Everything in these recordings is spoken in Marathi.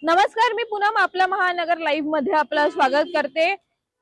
नमस्कार, मी पूनम आपला महानगर लाईव्ह मध्ये आपलं स्वागत करते।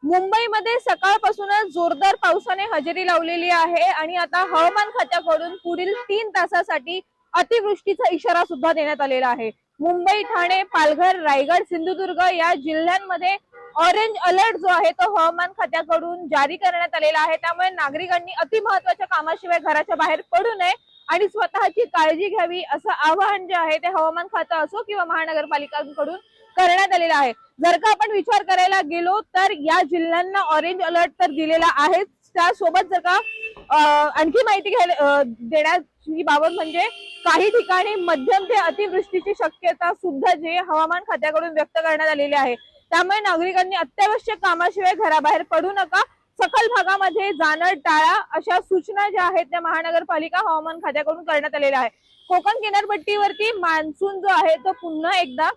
मुंबईमध्ये सकाळपासूनच जोरदार पावसाने हजेरी लावलेली आहे आणि आता हवामान खात्याकडून पुढील 3 तासासाठी अतिवृष्टीचा इशारा सुद्धा देण्यात आलेला आहे। मुंबई, ठाणे, पालघर, रायगड, सिंधुदुर्ग या जिल्ह्यांमध्ये ऑरेंज अलर्ट जो आहे तो हवामान खात्याकडून जारी करण्यात आलेला आहे। त्यामुळे नागरिकांनी अति महत्त्वाच्या कामाशिवाय घराच्या बाहेर पडू नये आणि स्वतःची काळजी घ्यावी असं आवाहन जे आहे ते हवामान खातं असो किंवा महानगरपालिकांकडून करण्यात आलेलं आहे। जर का आपण विचार करायला गेलो तर या जिल्ह्यांना ऑरेंज अलर्ट तर दिलेला आहे, त्यासोबत जर का आणखी माहिती देण्याची बाबत म्हणजे काही ठिकाणी मध्यम ते अतिवृष्टीची शक्यता सुद्धा जे हवामान खात्याकडून व्यक्त करण्यात आलेली आहे। त्यामुळे नागरिकांनी अत्यावश्यक कामाशिवाय घराबाहेर पडू नका, सखल भागामध्ये जाणं टाळा अशा सूचना ज्या आहेत त्या महानगरपालिका हवामान खात्याकडून करण्यात आलेल्या आहे। कोकण किनारपट्टीवरती मान्सून जो आहे तो पुन्हा एकदा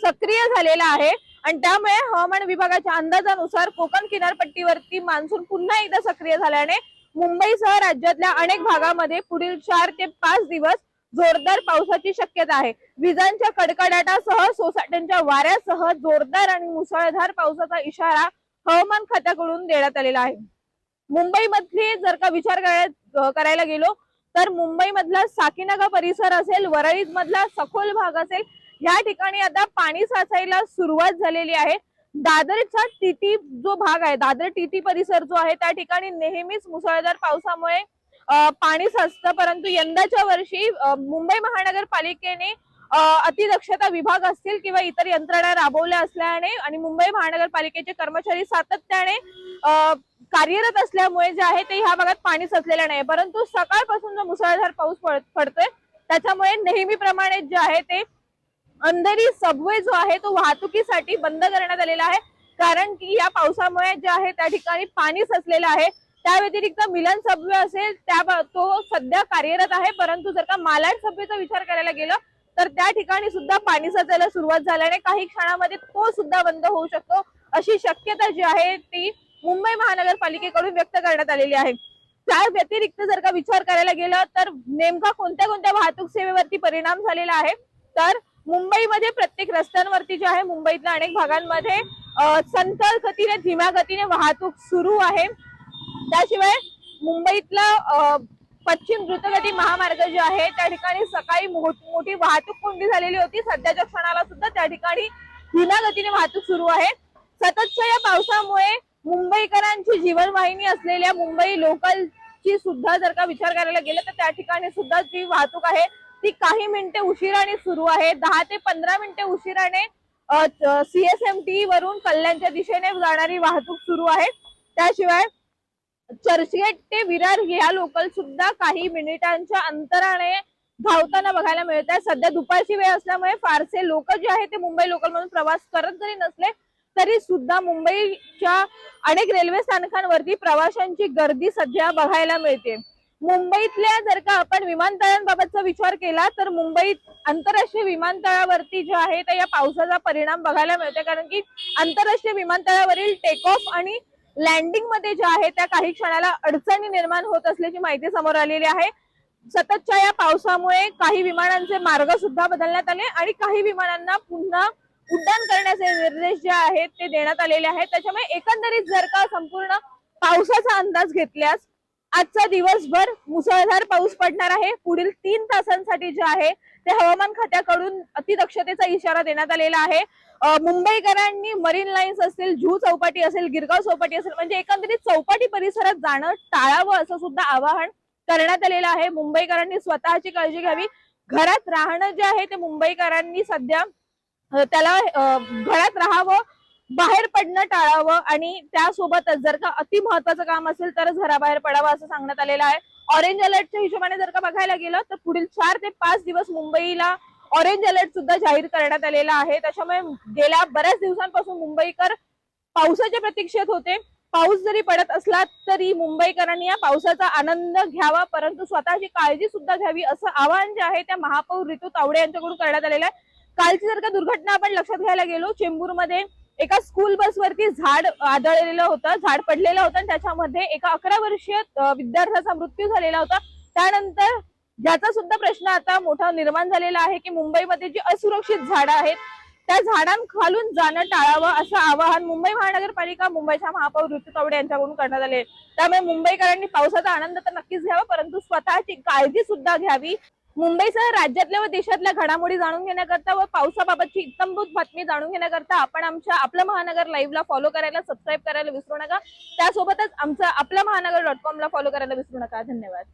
सक्रिय झालेला आहे आणि त्यामुळे हवामान विभागाच्या अंदाजानुसार कोकण किनारपट्टीवरती मान्सून पुन्हा एकदा सक्रिय झाल्याने मुंबईसह राज्यातल्या अनेक भागामध्ये पुढील 4 ते 5 दिवस जोरदार पावसाची शक्यता आहे। विजांच्या कडकडाटासह सोसाट्यांच्या वाऱ्यासह जोरदार आणि मुसळधार पावसाचा इशारा हवामान खात्याकडून देण्यात आलेला आहे। मुंबईमध्ये जर का विचार करायला गेलो तर मुंबई मधला साकीनाका परिसर असेल, वरळी मधला सखोल भाग असेल, या ठिकाणी आता पाणी साचायला सुरुवात झालेली आहे। दादरचा टीटी जो भाग आहे, दादर टीटी परिसर जो आहे त्या ठिकाणी नेहमीच मुसळधार पावसामुळे पाणी साचतं, परंतु यंदाच्या वर्षी मुंबई महानगरपालिकेने अतिदक्षता विभाग असतील किंवा इतर यंत्रणा राबवल्या असल्याने आणि मुंबई महानगरपालिकेचे कर्मचारी सातत्याने कार्यरत असल्यामुळे जे आहे ते ह्या भागात पाणी साचलेलं नाही। परंतु सकाळपासून जो मुसळधार पाऊस पडतोय त्याच्यामुळे नेहमीप्रमाणे जे आहे ते अंधेरी सबवे जो आहे तो वाहतुकीसाठी बंद करण्यात आलेला आहे, कारण की या पावसामुळे जे आहे त्या ठिकाणी पाणी साचलेलं आहे। त्या व्यतिरिक्त मिलन सबवे असेल तो सध्या कार्यरत आहे, परंतु जर का मालाड सबवेचा विचार करायला गेलं तर त्या ठिकाणी सुद्धा पाणी साचायला सुरुवात झाल्याने काही क्षणामध्ये तो सुद्धा बंद होऊ शकतो अशी शक्यता जी आहे ती मुंबई महानगरपालिकेकडून व्यक्त करण्यात आलेली आहे। त्या व्यतिरिक्त जर का विचार करायला गेला तर नेमका कोणत्या कोणत्या वाहतूक सेवेवरती परिणाम झालेला आहे, तर मुंबईमध्ये प्रत्येक रस्त्यांवरती जे आहे मुंबईतल्या अनेक भागांमध्ये संथ गतीने धीम्या गतीने वाहतूक सुरू आहे। त्याशिवाय मुंबईतला पश्चिम द्रुतगती महामार्ग जे आहे त्या ठिकाणी सकाळी मोठी वाहतूक कोंडी झालेली होती, सध्याच्या क्षणाला सुद्धा त्या ठिकाणी धीम्या गतीने वाहतूक सुरू आहे। सततच्या या पावसामुळे मुंबईकरांची जीवनवाहिनी असलेल्या मुंबई लोकलची सुद्धा जर का विचार करायला गेलं तर त्या ठिकाणी सुद्धा जी वाहतूक आहे ती काही मिनिटे उशिराने सुरू आहे। 10 ते 15 मिनिटे उशिराने CSMT वरून कल्याणच्या दिशेने जाणारी वाहतूक सुरू आहे। त्याशिवाय चर्चगेट ते विरार या लोकल सुद्धा काही मिनिटांच्या अंतराने धावताना बघायला मिळत आहे। सध्या दुपारची वेळ असल्यामुळे फारसे लोक जे आहेत ते मुंबई लोकल मधून प्रवास करत जरी नसले तरी सुद्धा मुंबईच्या अनेक रेल्वे स्थानकांवरती प्रवाशांची गर्दी सध्या बघायला मिळते। मुंबईतल्या जर का आपण विमानतळांबाबतचा विचार केला तर मुंबईत आंतरराष्ट्रीय विमानतळावरती जे आहे त्या या पावसाचा परिणाम बघायला मिळतो, कारण की आंतरराष्ट्रीय विमानतळावरील टेक ऑफ आणि लँडिंग मध्ये जे आहे त्या काही क्षणाला अडचणी निर्माण होत असल्याची माहिती समोर आलेली आहे। सततच्या या पावसामुळे काही विमानांचे मार्ग सुद्धा बदलण्यात आले आणि काही विमानांना पुन्हा उड्डाण करण्याचे निर्देश जे आहेत ते देण्यात आलेले आहेत। त्याच्यामुळे एकंदरीत जर का संपूर्ण पावसाचा अंदाज घेतल्यास आजचा दिवसभर मुसळधार पाऊस पडणार आहे। पुढील 3 तासांसाठी जे आहे ते हवामान खात्याकडून अतिदक्षतेचा इशारा देण्यात आलेला आहे। मुंबईकरांनी मरीन लाईन्स असतील, जुहू चौपाटी असेल, गिरगाव चौपाटी असेल म्हणजे एकंदरीत चौपाटी परिसरात जाणं टाळावं असं सुद्धा आवाहन करण्यात आलेलं आहे। मुंबईकरांनी स्वतःची काळजी घ्यावी, घरात राहणं जे आहे ते मुंबईकरांनी सध्या त्याला घरात राहावं, बाहेर पडणं टाळावं आणि त्यासोबतच जर का अति महत्वाचं काम असेल तरच घराबाहेर पडावं असं सांगण्यात आलेलं आहे। ऑरेंज अलर्टच्या हिशोबाने जर का बघायला गेलं तर पुढील 4 ते 5 दिवस मुंबईला ऑरेंज अलर्ट सुद्धा जाहीर करण्यात आलेला आहे। त्याच्यामुळे गेल्या बऱ्याच दिवसांपासून मुंबईकर पावसाच्या प्रतीक्षेत होते। पाऊस जरी पडत असला तरी मुंबईकरांनी या पावसाचा आनंद घ्यावा, परंतु स्वतःची काळजी सुद्धा घ्यावी असं आवाहन जे आहे त्या महापौर ऋतू तावडे यांच्याकडून करण्यात आलेलं आहे। कालची जर का दुर्घटना आपण लक्षात घ्यायला गेलो, चेंबूरमध्ये एका स्कूल बसवरती झाड आदळलेलं होतं, झाड पडलेलं होतं आणि त्याच्यामध्ये एका 11 वर्षीय विद्यार्थ्याचा मृत्यू झालेला होता। त्यानंतर ज्याचा सुद्धा प्रश्न आता मोठा निर्माण झालेला आहे की मुंबईमध्ये जी असुरक्षित झाडं आहेत त्या झाडांखालून जाणं टाळावं असं आवाहन मुंबई महानगरपालिका मुंबईच्या महापौर ऋतू तावडे यांच्याकडून करण्यात आले। त्यामुळे मुंबईकरांनी पावसाचा आनंद तर नक्कीच घ्यावा, परंतु स्वतःची काळजी सुद्धा घ्यावी। मुंबईसह राज्यातल्या व देशातल्या घडामोडी जाणून घेण्याकरता व पावसाबाबतची इत्थंभूत बातमी जाणून घेण्याकरता आपण आमच्या आपलं महानगर लाईव्हला फॉलो करायला, सबस्क्राईब करायला विसरू नका। त्यासोबतच आमचं आपलं महानगर.com ला फॉलो करायला विसरू नका। धन्यवाद।